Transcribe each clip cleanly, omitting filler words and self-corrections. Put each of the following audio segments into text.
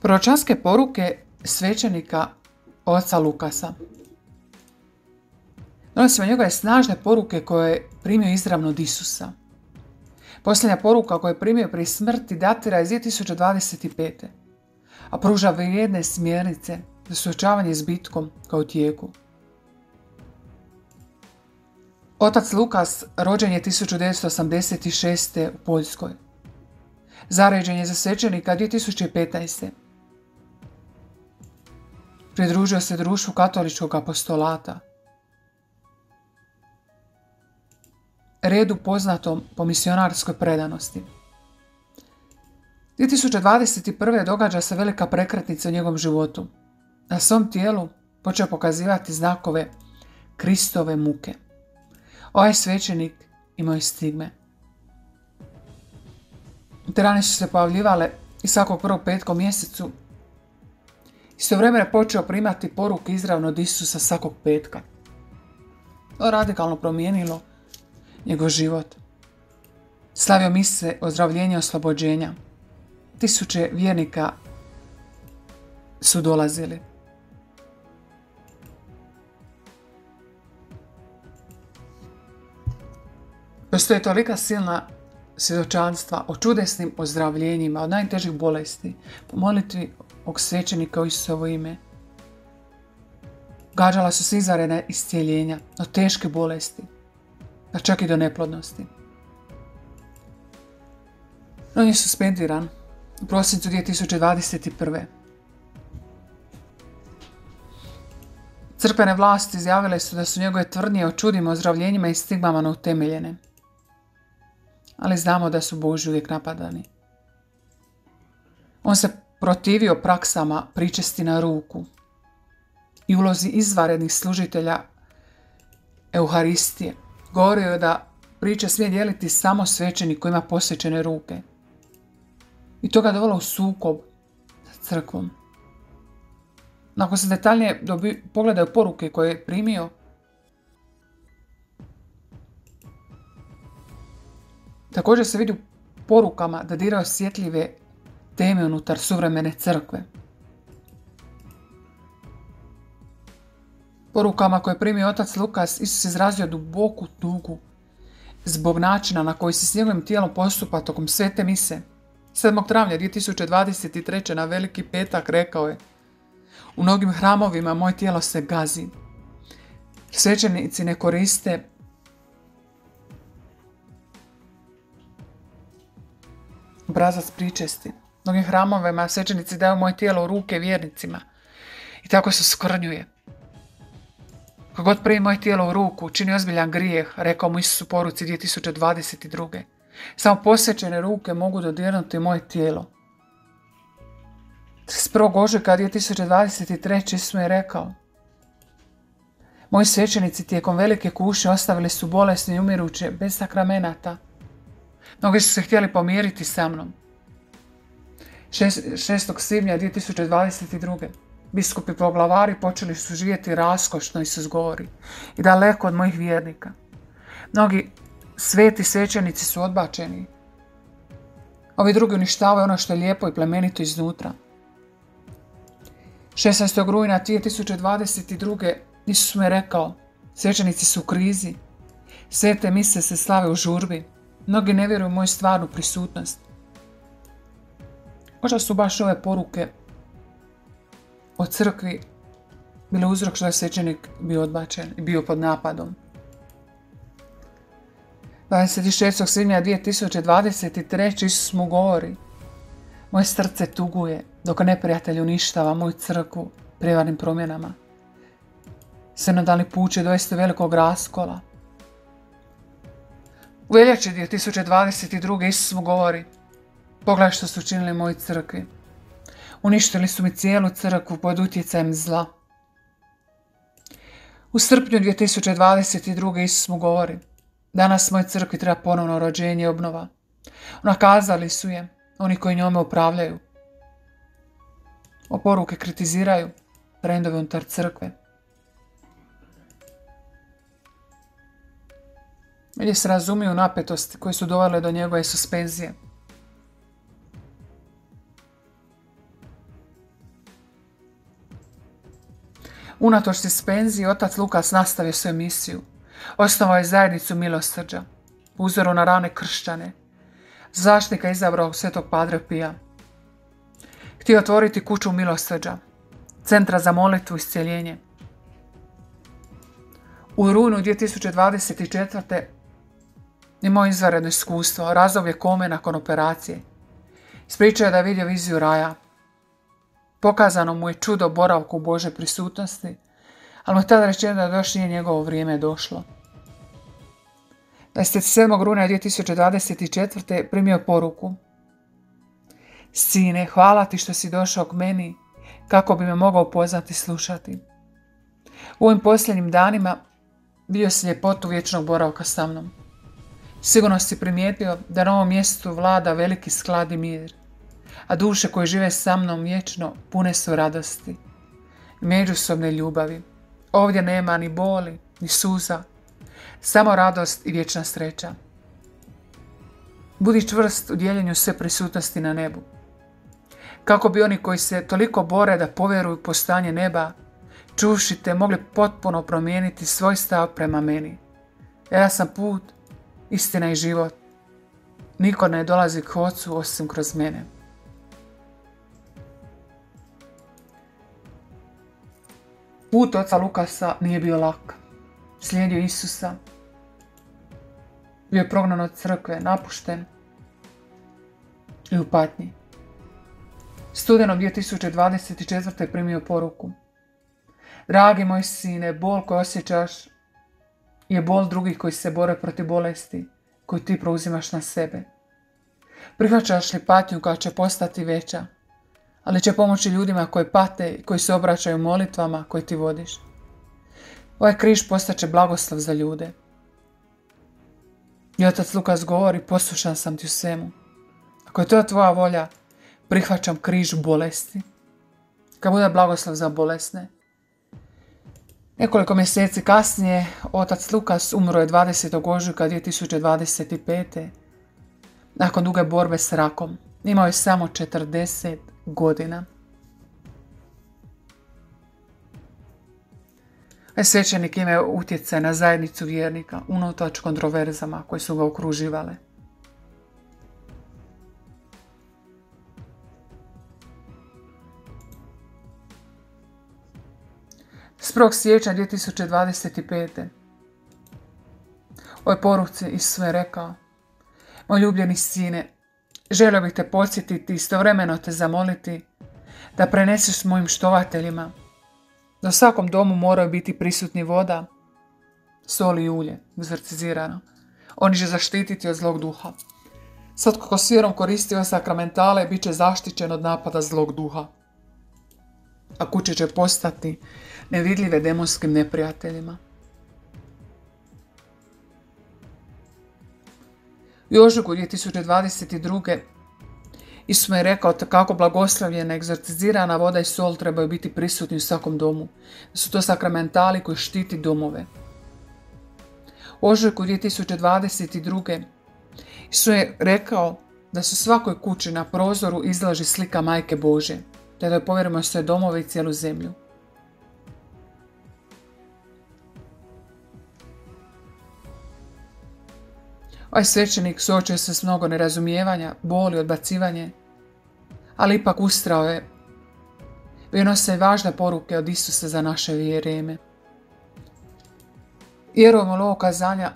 Proročanske poruke svećenika oca Lukasa. Donosimo njegove snažne poruke koje je primio izravno od Isusa. Posljednja poruka koju je primio prije smrti datira iz 2025. a pruža vrijedne smjernice za suočavanje s bitkom kao u tijeku. Otac Lukas rođen je 1986. u Poljskoj. Zaređen je za svećenika 2015. Pridružio se društvu katoličkog apostolata. Redu poznatom po misionarskoj predanosti. 2021. događa se velika prekretnica u njegovom životu. Na svom tijelu počeo pokazivati znakove Kristove muke. Ovaj svećenik imao je stigme. Te rane su se pojavljivale i svakog prvog petka u mjesecu. Istovremeno je počeo primati poruke izravno od Isusa svakog petka. To je radikalno promijenilo njegov život. Slavio mise ozdravljenja i oslobođenja. Tisuće vjernika su dolazili. Postoje tolika silna svjedočanstva o čudesnim ozdravljenjima, od najtežih bolesti, po molitvi ovog svećenika u Isusovo ime. Gađala su se izvanredna iscijeljenja od teške bolesti, pa čak i do neplodnosti. On je suspendiran u prosincu 2021. Crkvene vlasti izjavile su da su njegove tvrdnje o čudima, ozdravljenjima i stigmama neutemeljene. Ali znamo da su Božji uvijek napadani. On se protivio praksama pričesti na ruku i ulozi izvanrednih služitelja Euharistije. Govorio je da priče smije dijeliti samo svećenik koji ima posvećene ruke. I to ga dovelo u sukob sa crkvom. Nakon se detaljnije pogledaju poruke koje je primio, također se vidi u porukama da diraju osjetljive teme unutar suvremene crkve. Porukama koje je primio otac Lukas, Isus izrazio duboku tugu zbog načina na koji se s njegovim tijelom postupa tokom svete mise. 7. travnja 2023. na Veliki petak rekao je: u mnogim hramovima moje tijelo se gazi. Svećenici ne koriste obrazac pričesti. Mnogim hramovima svećenici daju moje tijelo u ruke vjernicima i tako se skrnjuje. Kako god primi moje tijelo u ruku, čini ozbiljan grijeh, rekao mu Isus u poruci 2022. Samo posvećene ruke mogu dodirnuti moje tijelo. 31. ožujka 2023. Isus mu je rekao: moji svećenici tijekom velike kuše ostavili su bolesne i umiruće bez sakramenata. Mnogi su se htjeli pomiriti sa mnom. 6. svibnja 2022. Biskupi poglavari počeli su živjeti raskošno, Isus govori, i daleko od mojih vjernika. Mnogi sveti svećenici su odbačeni. Ovi drugi uništavaju ono što je lijepo i plemenito iznutra. 16. rujna 2022. Isus mu je rekao: svećenici su u krizi. Svete mise se slave u žurbi. Mnogi ne vjeruju u moju stvarnu prisutnost. Možda su baš ove poruke o crkvi bile uzrok što je svećenik bio odbačen i bio pod napadom. 26. svibnja 2023. Isus mu govori: moje srce tuguje dok neprijatelj uništava moju crkvu prijevarnim promjenama. Sinodalni put će dovesti do velikog raskola. U veljači 2022. Isus mu govori: pogledaj što su učinili moji crkvi. Uništili su mi cijelu crkvu pod utjecajem zla. U srpnju 2022. Isus mu govori: danas mojoj crkvi treba ponovno rođenje i obnova. Nakazali su je oni koji njome upravljaju. O poruke kritiziraju trendove unutar crkve. Ili se razumiju napetosti koje su dovele do njegove suspenzije. Unatoč suspenziji, otac Lukas nastavio svoju misiju. Osnovao je zajednicu milosrđa, po uzoru na rane kršćane. Zaštitnika izabrao svetog Padre Pija. Htio otvoriti kuću milosrđa, centra za molitvu i iscjeljenje. U rujnu 2024. imao izvanredno iskustvo, razdoblje kome nakon operacije. Ispričao je da je vidio viziju raja. Pokazano mu je čudo boravka u Božoj prisutnosti, ali mu je tada rečeno da još nije njegovo vrijeme došlo. 27. rujna 2024. primio poruku: Sine, hvala ti što si došao k meni, kako bi me mogao upoznati i slušati. U ovim posljednjim danima bio si ljepotu vječnog boravka sa mnom. Sigurno si primijetio da na ovom mjestu vlada veliki sklad i mir, a duše koje žive sa mnom vječno pune su radosti i međusobne ljubavi. Ovdje nema ni boli, ni suza, samo radost i vječna sreća. Budi čvrst u dijeljenju sve prisutnosti na nebu, kako bi oni koji se toliko bore da povjeruju u postojanje neba, čuvši te, mogli potpuno promijeniti svoj stav prema meni. Ja sam put, istina i život. Niko ne dolazi k Ocu osim kroz mene. Put oca Lukasa nije bio lak. Slijedio Isusa. Bio je prognan od crkve, napušten i u patnji. Studenom 2024. primio poruku: Dragi moj sine, bol koji osjećaš je bol drugih koji se bore protiv bolesti koju ti preuzimaš na sebe. Prihvaćaš li patnju koja će postati veća, ali će pomoći ljudima koji pate i koji se obraćaju molitvama koje ti vodiš? Ovaj križ postaće blagoslov za ljude. I otac Lukas govori: poslušan sam ti u svemu. Ako je to tvoja volja, prihvaćam križ bolesti. Kad bude blagoslov za bolesne. Nekoliko mjeseci kasnije otac Lukas umro je 20. ožujka 2025. nakon duge borbe s rakom. Imao je samo 40 godina. Svećenik ima utjecaj na zajednicu vjernika unatoč kontroverzama koje su ga okruživale. S 1. siječnja 2025. ovoj poruci Isus je rekao: Moj ljubljeni sine, želio bih te podsjetiti i istovremeno te zamoliti da preneseš mojim štovateljima da u svakom domu moraju biti prisutni voda, sol i ulje, egzorcizirano. Oni će zaštititi od zlog duha. Svatko ko s vjerom koristi ove sakramentale bit će zaštićen od napada zlog duha, a kuće će postati nevidljive demonskim neprijateljima. U ožujku 2022. Isus mu je rekao kako blagoslovljena, egzorcizirana voda i sol trebaju biti prisutni u svakom domu. Da su to sakramentali koji štiti domove. U ožujku 2022. Isus je rekao da se u svakoj kući na prozoru izlaži slika Majke Božje, te da joj povjerimo svoje domove i cijelu zemlju. Ovaj svećenik suočio se s mnogo nerazumijevanja, boli, odbacivanje, ali ipak ustrao je i nose važne poruke od Isusa za naše vrijeme. Vjerujemo li ovo kazanja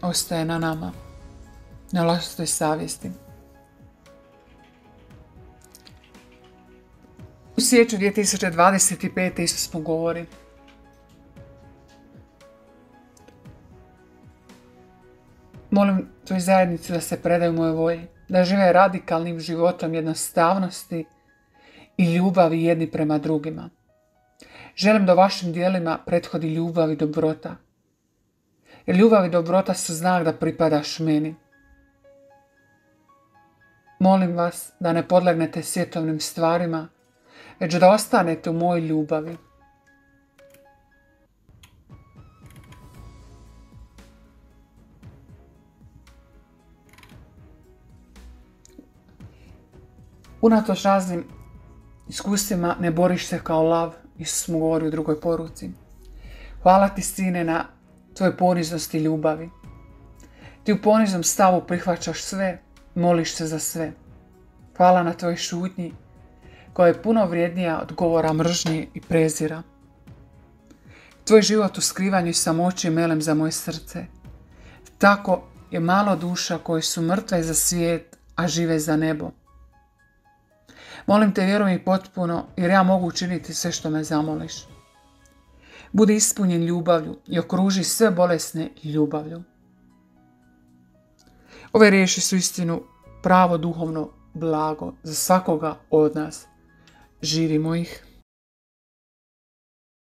ostaje na nama, na vlastitoj savjesti. U siječnju 2025. Isus mu govori: Molim tvoju zajednicu da se predaju mojoj volji, da žive radikalnim životom jednostavnosti i ljubavi jedni prema drugima. Želim da vašim dijelima prethodi ljubav i dobrota. Jer ljubav i dobrota su znak da pripadaš meni. Molim vas da ne podlegnete svjetovnim stvarima, već da ostanete u mojoj ljubavi. Unatoč raznim iskustvima ne boriš se kao lav, Isus mu govori u drugoj poruci. Hvala ti, sine, na tvojoj poniznosti i ljubavi. Ti u poniznom stavu prihvaćaš sve, moliš se za sve. Hvala na tvojoj šutnji, koja je puno vrijednija od govora mržnje i prezira. Tvoj život u skrivanju i samoći je melem za moje srce. Tako je malo duša koje su mrtve za svijet, a žive za nebo. Molim te, vjeruj mi potpuno, jer ja mogu učiniti sve što me zamoliš. Budi ispunjen ljubavlju i okruži sve bolesne ljubavlju. Ove riječi su istinu pravo duhovno blago za svakoga od nas. Živimo ih.